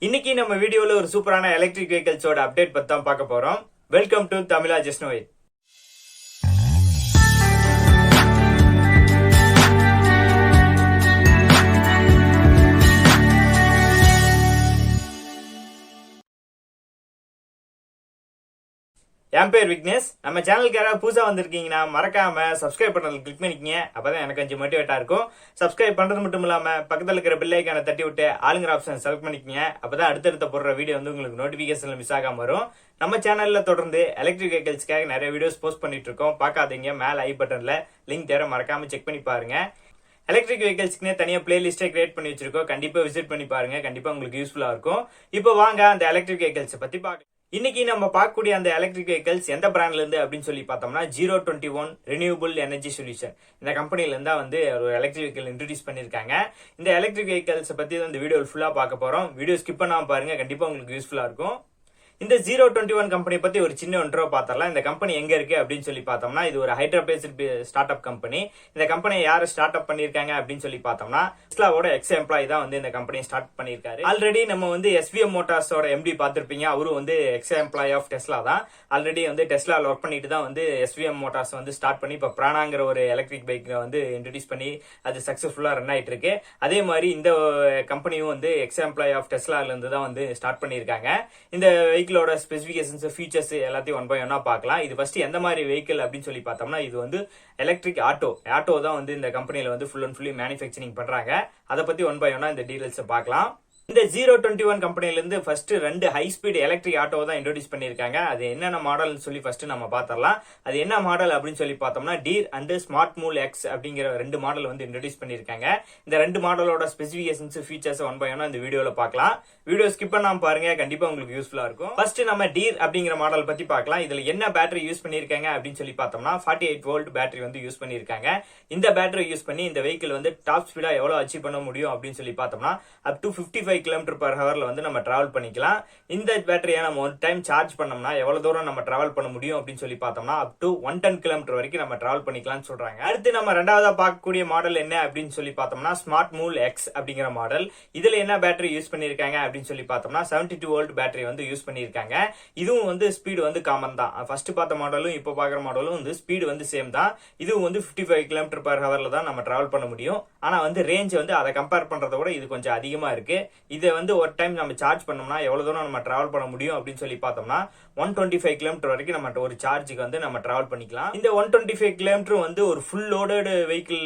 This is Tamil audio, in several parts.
இன்னைக்கு நம்ம வீடியோல ஒரு சூப்பரான எலக்ட்ரிக் வெஹிக்கிள்ஸோட அப்டேட் பத்தி தான் பார்க்க போறோம். Welcome to Tamizha just no it. என் பேர் விக்னேஷ். நம்ம சேனலுக்கு யாராவது புதுசா வந்திருக்கீங்கன்னா மறக்காம சப்ஸ்கிரைப் பட்டனை கிளிக் பண்ணிக்கங்க. அப்பதான் எனக்கு கொஞ்சம் மோட்டிவேட்டா இருக்கும். சப்ஸ்கிரைப் பண்றது மட்டும் இல்லாம பக்கத்துல இருக்கிற பெல் ஐகானை தட்டி விட்டு ஆளுங்கிற ஆப்ஷன் செலக்ட் பண்ணிக்கங்க. அப்பதான் அடுத்தடுத்த போடுற வீடியோ வந்து உங்களுக்கு நோட்டிபிகேஷன்ல மிஸ் ஆகாம வரும். நம்ம சேனல்ல தொடர்ந்து எலக்ட்ரிக் வெஹிக்கிள்ஸ்க்காக நிறைய வீடியோஸ் போஸ்ட் பண்ணிட்டு இருக்கோம். பார்க்காதீங்க, மேல ஐ பட்டன்ல லிங்க் தர மறக்காம செக் பண்ணி பாருங்க. எலக்ட்ரிக் வெஹிக்கிள்ஸ்க்குனே தனியா பிளேலிஸ்டே கிரியேட் பண்ணி வச்சிருக்கோம். கண்டிப்பா விசிட் பண்ணி பாருங்க. கண்டிப்பா உங்களுக்கு யூஸ்ஃபுல்லா இருக்கும். இப்போ வாங்க அந்த எலக்ட்ரிக் வெஹிக்கிள்ஸ் பத்தி பார்க்கலாம். இன்னைக்கு நம்ம பார்க்கக்கூடிய அந்த எலக்ட்ரிக் வெஹிக்கிள்ஸ் எந்த பிராண்ட்ல இருந்து அப்படின்னு சொல்லி பார்த்தோம்னா 021 ரினியூவபிள் எனர்ஜி சொல்யூஷன் இந்த கம்பெனில இருந்தா வந்து ஒரு எலக்ட்ரிக் வெஹிக்கிள் இன்ட்ரோடியூஸ் பண்ணிருக்காங்க. இந்த எலக்ட்ரிக் வெஹிக்கிள்ஸ் பத்தி இந்த வீடியோ ஃபுல்லா பார்க்க போறோம். வீடியோ ஸ்கிப் பண்ணாம பாருங்க, கண்டிப்பா உங்களுக்கு யூஸ்ஃபுல்லா இருக்கும். இந்த 021 கம்பெனி பத்தி ஒரு சின்ன ஒன்றோ பார்த்தரலாம். இந்த கம்பெனி எங்க இருக்கு அப்படின்னு சொல்லி பார்த்தோம்னா இது ஒரு ஹைதராபாத் ஸ்டார்ட் அப் கம்பெனி. இந்த கம்பெனியை யாரு ஸ்டார்ட் அப் பண்ணிருக்காங்க அப்படின்னு சொல்லி பார்த்தோம்னா டெஸ்லாவோட எக்ஸ் எம்ப்ளாயி தான் வந்து இந்த கம்பெனியை ஸ்டார்ட் பண்ணிருக்காரு. ஆல்ரெடி நம்ம வந்து SVM மோட்டார்ஸோட MD பார்த்திருப்பீங்க. அவரும் வந்து எக்ஸ் எம்ப்ளாயி ஆஃப் டெஸ்லா தான். ஆல்ரெடி வந்து டெஸ்லால ஒர்க் பண்ணிட்டு தான் வந்து SVM மோட்டார்ஸ் வந்து ஸ்டார்ட் பண்ணி இப்ப பிரானாங்கிற ஒரு எலக்ட்ரிக் பைக் வந்து இன்ட்ரோடியூஸ் பண்ணி அது சக்சஸ்ஃபுல்லா ரன் ஆயிட்டு இருக்கு. அதே மாதிரி இந்த கம்பெனியும் வந்து எக்ஸ் எம்ப்ளாயி ஆஃப் டெஸ்லால இருந்து தான் வந்து ஸ்டார்ட் பண்ணிருக்காங்க. இந்த வெஹிக்கிளோட ஸ்பெசிபிகேஷன்ஸ், ஃபீச்சர்ஸ் எல்லாத்தையும் ஒன் பை ஒன்னா பார்க்கலாம். இது ஃபர்ஸ்ட் எந்த மாதிரி வெஹிக்கிள் அப்படின்னு சொல்லி பார்த்தோம்னா இது வந்து எலக்ட்ரிக் ஆட்டோ தான் வந்து இந்த கம்பெனில வந்து ஃபுல் அண்ட் ஃபுல்லி மேனுஃபேக்சரிங் பண்றாங்க. அதை பத்தி ஒன் பை ஒன்னா இந்த டீடைல்ஸ் பார்க்கலாம். இந்த 021 கம்பெனில இருந்து first 2 high speed electric auto தான் இன்ட்ரோடியூஸ் பண்ணிருக்காங்க. அது என்னென்ன மாடல் சொல்லி ஃபர்ஸ்ட் நம்ம பார்த்தரலாம். அது என்ன மாடல் அப்படின்னு சொல்லி பார்த்தோம்னா டீர் அண்ட் ஸ்மார்ட் மூல் எக்ஸ் அப்படிங்கிற 2 மாடல் வந்து இன்ட்ரோடியூஸ் பண்ணிருக்காங்க. இந்த 2 மாடலோட ஸ்பெசிபிகேஷன்ஸ், ஃபீச்சர்ஸ் ஒன் பை ஒன்னா இந்த வீடியோல பார்க்கலாம். வீடியோ ஸ்கிப் பண்ணாம பாருங்க, கண்டிப்பா உங்களுக்கு யூஸ்ஃபுல்லா இருக்கும். ஃபர்ஸ்ட் நம்ம டீர் அப்படிங்கிற மாடல் பத்தி பார்க்கலாம். இதுல என்ன பேட்டரி யூஸ் பண்ணிருக்காங்க அப்படின்னு சொல்லி பார்த்தோம்னா 48 வோல்ட் பேட்டரி வந்து யூஸ் பண்ணிருக்காங்க. இந்த பேட்டரி யூஸ் பண்ணி இந்த வெஹிக்கிள் வந்து டாப் ஸ்பீடா எவ்வளவு அச்சீவ் பண்ண முடியும் அப்படின்னு சொல்லி பார்த்தோம்னா அப் டு 55 கிலோமீட்டர் பர் ஹவர்ல வந்து நம்ம டிராவல் பண்ணிக்கலாம். இந்த பேட்டரியை நம்ம ஒரு டைம் சார்ஜ் பண்ணோம்னா எவ்வளவு தூரம் நம்ம டிராவல் பண்ண முடியும் அப்படின்னு சொல்லி பார்த்தோம்னா அப் டு 110 கிலோமீட்டர் வரைக்கும் நம்ம டிராவல் பண்ணிக்கலாம்னு சொல்றாங்க. அடுத்து நம்ம ரெண்டாவதா பார்க்கக்கூடிய மாடல் என்ன அப்படின்னு சொல்லி பார்த்தோம்னா ஸ்மார்ட் மூல் எக்ஸ் அப்படிங்கிற மாடல். இதுல என்ன பேட்டரி யூஸ் பண்ணிருக்காங்க அப்படின்னு சொல்லி பார்த்தோம்னா 72 வோல்ட் பேட்டரி வந்து யூஸ் பண்ணிருக்காங்க. இதுவும் வந்து ஸ்பீடு வந்து காமன் தான். ஃபர்ஸ்ட் பார்த்த மாடலும் இப்போ பாக்குற மாடலும் வந்து ஸ்பீடு வந்து சேம் தான். இதுவும் வந்து 55 கிலோமீட்டர் பர் ஹவர்ல தான் நம்ம டிராவல் பண்ண முடியும். ஆனா வந்து ரேஞ்ச் வந்து அதை கம்பேர் பண்றத விட இது கொஞ்சம் அதிகமா இருக்கு. இதை வந்து ஒரு டைம் நம்ம சார்ஜ் பண்ணோம்னா எவ்வளவு தூரம் நம்ம டிராவல் பண்ண முடியும் அப்படின்னு சொல்லி பார்த்தோம்னா 125 கிலோமீட்டர் வரைக்கும் நம்ம ஒரு சார்ஜுக்கு வந்து நம்ம டிராவல் பண்ணிக்கலாம். இந்த 125 கிலோமீட்டர் வந்து ஒரு ஃபுல் லோடட் வெஹிக்கிள்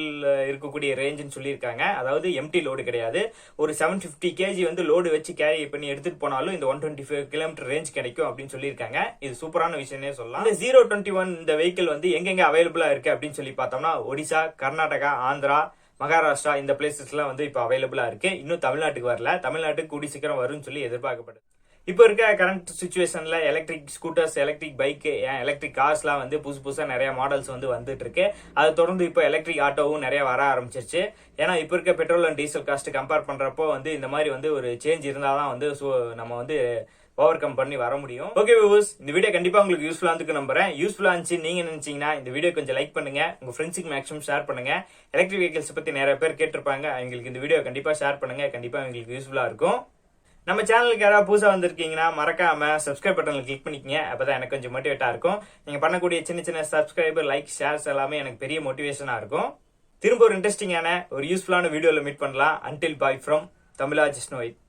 இருக்கக்கூடிய ரேஞ்சுன்னு சொல்லியிருக்காங்க. அதாவது எம்டி லோடு கிடையாது. ஒரு 750 kg வந்து லோடு வச்சு கேரி பண்ணி எடுத்துட்டு போனாலும் இந்த 125 கிலோமீட்டர் ரேஞ்ச் கிடைக்கும் அப்படின்னு சொல்லியிருக்காங்க. இது சூப்பரான விஷயமே சொல்லலாம். இந்த 021 இந்த வெஹிக்கிள் வந்து எங்கெங்க அவைலபிளா இருக்கு அப்படின்னு சொல்லி பார்த்தோம்னா ஒடிசா, கர்நாடகா, ஆந்திரா, மகாராஷ்டிரா இந்த பிளேசஸ்லாம் வந்து இப்போ அவைலபிளா இருக்கு. இன்னும் தமிழ்நாட்டுக்கு வரல. தமிழ்நாட்டுக்கு கூடி சீக்கிரம் வரும்னு சொல்லி எதிர்பார்க்கப்படுது. இப்போ இருக்க கரண்ட் சுச்சுவேஷன்ல electric scooters, electric bike, electric கார்ஸ்லாம் வந்து புதுசா நிறைய மாடல்ஸ் வந்து வந்துட்டு இருக்கு. அதை தொடர்ந்து இப்போ எலக்ட்ரிக் ஆட்டோவும் நிறைய வர ஆரம்பிச்சிருச்சு. ஏன்னா இப்போ இருக்க petrol and diesel cost compare பண்றப்போ வந்து இந்த மாதிரி வந்து ஒரு சேஞ்ச் இருந்தாதான் வந்து நம்ம வந்து ஓவர் கம் பண்ணி வர முடியும். ஓகே வியூவர்ஸ், இந்த வீடியோ கண்டிப்பா உங்களுக்கு யூஸ்ஃபுல்லா இருக்கு நம்புறேன். யூஸ்ஃபுல்லா இருந்துச்சு நீங்க நினைச்சீங்கன்னா இந்த வீடியோ கொஞ்சம் லைக் பண்ணுங்க, உங்க ஃப்ரெண்ட்ஸுக்கு மேக்ஸிமம் ஷேர் பண்ணுங்க. எலக்ட்ரிக் வெஹிக்கிள்ஸ் பத்தி நிறைய பேர் கேட்டிருப்பாங்க, எங்களுக்கு இந்த வீடியோ கண்டிப்பா ஷேர் பண்ணுங்க. கண்டிப்பா எங்களுக்கு யூஸ்ஃபுல்லா இருக்கும். நம்ம சேனலுக்கு யாராவது புதுசா வந்திருக்கீங்கன்னா மறக்காம சப்ஸ்கிரைப் பட்டன்ல கிளிக் பண்ணிக்கங்க. அப்பதான் எனக்கு கொஞ்சம் மோட்டிவேட்டா இருக்கும். நீங்க பண்ணக்கூடிய சின்ன சின்ன சப்ஸ்கிரைபர், லைக், ஷேர்ஸ் எல்லாமே எனக்கு பெரிய மோட்டிவேஷனா இருக்கும். திரும்ப ஒரு இன்ட்ரெஸ்டிங்கான ஒரு யூஸ்ஃபுல்லான வீடியோல மீட் பண்ணலாம். Until bye from Tamizha just no it.